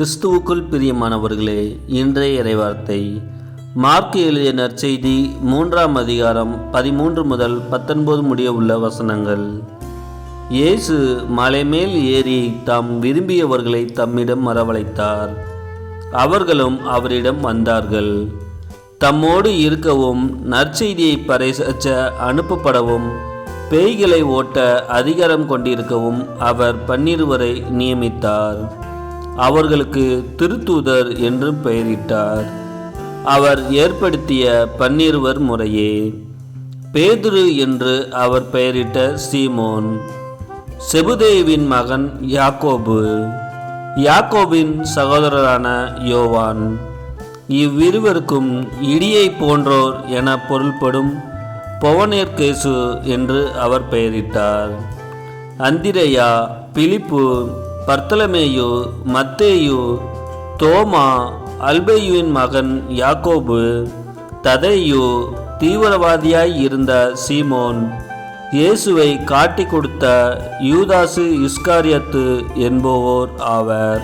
கிறிஸ்துவுக்குள் பிரியமானவர்களே, இன்றைய இறைவார்த்தை மார்க் எழுதிய நற்செய்தி 3ஆம் அதிகாரம் 13 முதல் 19 முடிய உள்ள வசனங்கள். இயேசு மலைமேல் ஏறி தாம் விரும்பியவர்களை தம்மிடம் வரவழைத்தார். அவர்களும் அவரிடம் வந்தார்கள். தம்மோடு இருக்கவும் நற்செய்தியை பறைசாற்ற அனுப்பப்படவும் பேய்களை ஓட்ட அதிகாரம் கொண்டிருக்கவும் அவர் 12 நியமித்தார். அவர்களுக்கு திருத்தூதர் என்று பெயரிட்டார். அவர் ஏற்படுத்திய 12 முறையே: பேதுரு என்று அவர் பெயரிட்ட சீமோன், செபுதேயுவின் மகன் யாக்கோபு, யாக்கோபின் சகோதரரான யோவான், இவ்விருவருக்கும் இடியை போன்றோர் என பொருள்படும் பொவனேர்கேசு என்று அவர் பெயரிட்டார். அந்திரேயா, பிலிப்பு, பர்த்தலமேயு, மத்தேயு, தோமா, அல்பேயுவின் மகன் யாக்கோபு, ததேயு, தீவிரவாதியாய் இருந்த சீமோன், இயேசுவை காட்டிக் கொடுத்த யூதாசு இஸ்காரியோத்து என்போர் ஆவர்.